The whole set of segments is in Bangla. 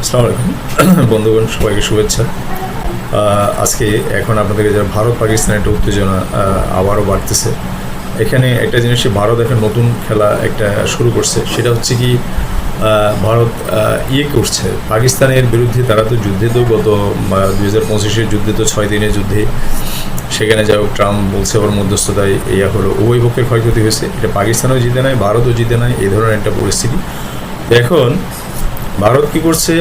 আসসালামু আলাইকুম বন্ধুগণ, সবাইকে শুভেচ্ছা। আজকে এখন আপনাদেরকে যে ভারত পাকিস্তানের একটা উত্তেজনা আবারও বাড়তেছে। এখানে একটা জিনিসে ভারত একটা নতুন খেলা একটা শুরু করছে, সেটা হচ্ছে কি ভারত করছে পাকিস্তানের বিরুদ্ধে। তারা তো যুদ্ধে তো গত 2025-এর যুদ্ধে তো 6 দিনের যুদ্ধে, সেখানে যাই হোক ট্রাম্প বলছে ওর মধ্যস্থতায় হলো উভয় পক্ষের ক্ষয়ক্ষতি হয়েছে। এটা পাকিস্তানও জিতে নেয়, ভারতও জিতে নেয়, এই ধরনের একটা পরিস্থিতি। এখন ভারত কী করছে,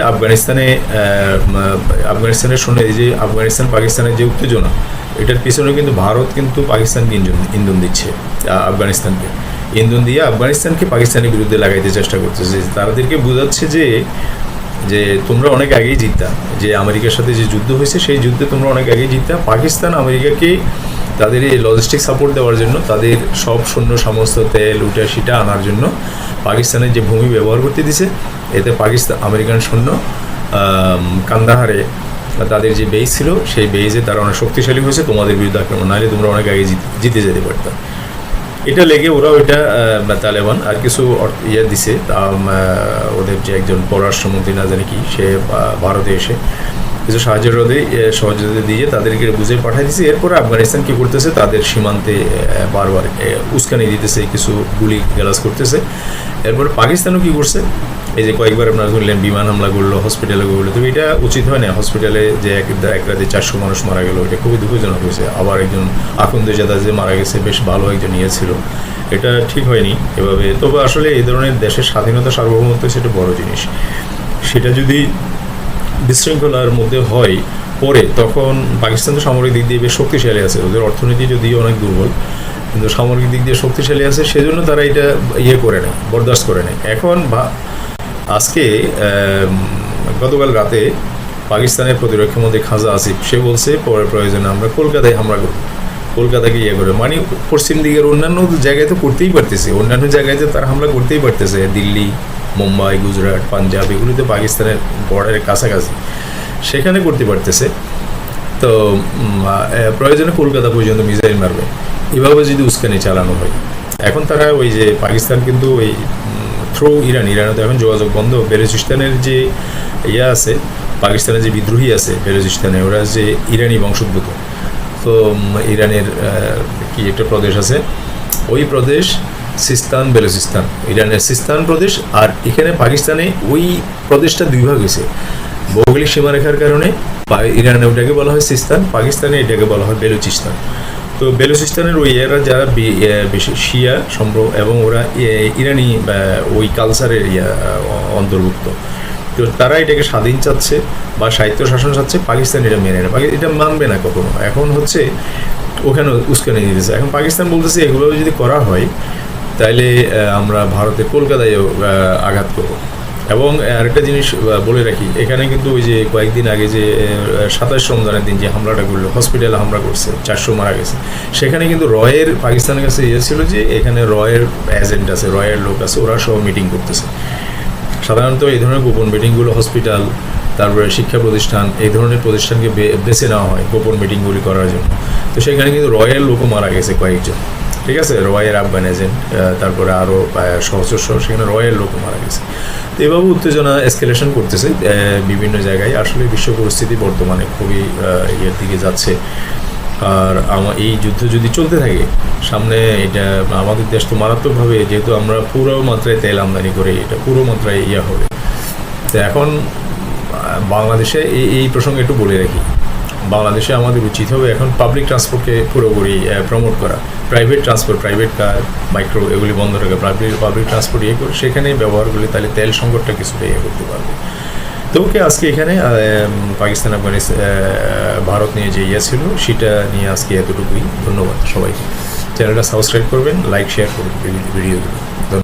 আফগানিস্তানের সঙ্গে এই যে আফগানিস্তান পাকিস্তানের যে উত্তেজনা, এটার পিছনে কিন্তু ভারত কিন্তু পাকিস্তানকে ইন্ধন দিচ্ছে। আফগানিস্তানকে ইন্ধন দিয়ে আফগানিস্তানকে পাকিস্তানের বিরুদ্ধে লাগাইতে চেষ্টা করতেছে। তাদেরকে বোঝাচ্ছে যে যে তোমরা অনেক আগেই জিততা, যে আমেরিকার সাথে যে যুদ্ধ হয়েছে সেই যুদ্ধে তোমরা অনেক আগেই জিততা। পাকিস্তান আমেরিকাকে তাদের এই লজিস্টিক সাপোর্ট দেওয়ার জন্য, তাদের সব সৈন্য সমস্ত তেল উঠা সিটা আনার জন্য পাকিস্তানের যে ভূমি ব্যবহার করতে দিছে, এতে আমেরিকান সৈন্য কান্দাহারে তাদের যে বেস ছিল সেই বেজে তারা অনেক শক্তিশালী হয়েছে তোমাদের বিরুদ্ধে আক্রমণ, নাহলে তোমরা অনেক আগে জিতে যেতে পারতাম। এটা লেগে ওরাও এটা তালেবান আর কিছু দিছে। ওদের যে একজন পররাষ্ট্রমন্ত্রী না জানি কি, সে ভারতে এসে কিছু সহযোগিতা দিয়ে তাদেরকে বুঝে পাঠিয়ে দিচ্ছে। এরপরে আফগানিস্তান কী করতেছে, তাদের সীমান্তে বারবার উস্কানি দিতেছে, কিছু গুলি গ্যালাস করতেছে। এরপরে পাকিস্তানও কী করছে, এই যে কয়েকবার আপনারা বললেন বিমান হামলা করলো, হসপিটালে করলো। তবে এটা উচিত হয় না। হসপিটালে যে এক রাতে 400 মানুষ মারা গেলো, এটা খুবই দুঃখজনক হয়েছে। আবার একজন আখুন্দেজাদা যে মারা গেছে, বেশ ভালো একজন ছিল, এটা ঠিক হয়নি এভাবে। তবে আসলে এই ধরনের দেশের স্বাধীনতা সার্বভৌমত্ব সেটা বড় জিনিস। সেটা যদি বিশৃঙ্খলার মধ্যে হয় পরে, তখন পাকিস্তান তো সামরিক দিক দিয়ে বেশ শক্তিশালী আছে। ওদের অর্থনীতি যদিও অনেক দুর্বল, কিন্তু সামরিক দিক দিয়ে শক্তিশালী আছে, সেজন্য তারা এটা করে নেয়, বরদাস্ত করে নেয়। এখন আজকে গতকাল রাতে পাকিস্তানের প্রতিরক্ষা মন্ত্রী খাজা আসিফ সে বলছে পরে প্রয়োজনে আমরা কলকাতায় হামলা করব, কলকাতাকে করে। মানে পশ্চিম দিকের অন্যান্য জায়গায় তো করতেই পারতেছে, অন্যান্য জায়গায় তো তারা হামলা করতেই পারতেছে। দিল্লি, মুম্বাই, গুজরাট, পাঞ্জাব, এগুলিতে পাকিস্তানের বর্ডারের কাছাকাছি, সেখানে করতে পারতেছে। তো প্রয়োজনে কলকাতা পর্যন্ত মিসাইল মারবে। এভাবে যদি উস্কানি চালানো হয়, এখন তারা ওই যে পাকিস্তান কিন্তু ওই থ্রু ইরানে তো এখন যোগাযোগ বন্ধ। বেলুচিস্তানের যে আছে, পাকিস্তানের যে বিদ্রোহী আছে বেলুচিস্তানে, ওরা যে ইরানি বংশোদ্ভূত। তো ইরানের কি একটা প্রদেশ আছে, ওই প্রদেশ সিস্তান, বেলুচিস্তান, ইরানের সিস্তান প্রদেশ। আর এখানে পাকিস্তানে ওই প্রদেশটা দুই ভাগ হয়েছে ভৌগোলিক সীমারেখার কারণে। ইরানে ওটাকে বলা হয় সিস্তান, পাকিস্তানে এটাকে বলা হয় বেলুচিস্তান। তো বেলুচিস্তানের ওই এরা যারা বেশি শিয়া এবং ওরা ইরানি ওই কালচারের অন্তর্ভুক্ত। তো তারা এটাকে স্বাধীন চাচ্ছে বা সাহিত্য শাসন চাচ্ছে, পাকিস্তান এটা মেনে নেয়, এটা মানবে না কখনো। এখন হচ্ছে ওখানে উস্কানি দিতেছে। এখন পাকিস্তান বলতেছে এগুলো যদি করা হয় তাহলে আমরা ভারতের কলকাতায়ও আঘাত করব। এবং আরেকটা জিনিস বলে রাখি, এখানে কিন্তু ওই যে কয়েকদিন আগে যে 27 রমজানের দিন যে হামলাটা করলো, হসপিটালে হামলা করছে, 400 মারা গেছে, সেখানে কিন্তু রয়ের পাকিস্তানের কাছে ছিল যে এখানে রয়ের এজেন্ট আছে, রয়ের লোক আছে, ওরা সব মিটিং করতেছে। সাধারণত এই ধরনের গোপন মিটিংগুলো হসপিটাল, তারপরে শিক্ষা প্রতিষ্ঠান, এই ধরনের প্রতিষ্ঠানকে বেছে নেওয়া হয় গোপন মিটিংগুলি করার জন্য। তো সেখানে কিন্তু রয়ের লোকও মারা গেছে কয়েকজন, ঠিক আছে, রয়ের আফগান এজেন্ট, তারপরে আরও সহচর সেখানে রয়ের লোকও মারা গেছে। তো এভাবে উত্তেজনা এসকেলেশন করতেছে বিভিন্ন জায়গায়। আসলে বিশ্ব পরিস্থিতি বর্তমানে খুবই ইয়ের দিকে যাচ্ছে। আর এই যুদ্ধ যদি চলতে থাকে সামনে, এটা আমাদের দেশ তো মারাত্মকভাবে, যেহেতু আমরা পুরো মাত্রায় তেল আমদানি করি, এটা পুরো মাত্রায় হবে। তো এখন বাংলাদেশে এই প্রসঙ্গে একটু বলে রাখি, বাংলাদেশে আমাদের উচিত হবে এখন পাবলিক ট্রান্সপোর্টকে পুরোপুরি প্রমোট করা। Private transport, private car, micro, এগুলি বন্ধ রাখা, পাবলিক ট্রান্সপোর্ট করে সেখানে ব্যবহার করলে তাহলে তেল সংকটটা কিছুটা করতে পারবে। তো ওকে, আজকে এখানে পাকিস্তান, আফগানিস্তান, ভারত নিয়ে যে ছিল সেটা নিয়ে আজকে এতটুকুই। ধন্যবাদ সবাইকে। চ্যানেলটা সাবস্ক্রাইব করবেন, লাইক শেয়ার করবেন ভিডিওগুলো।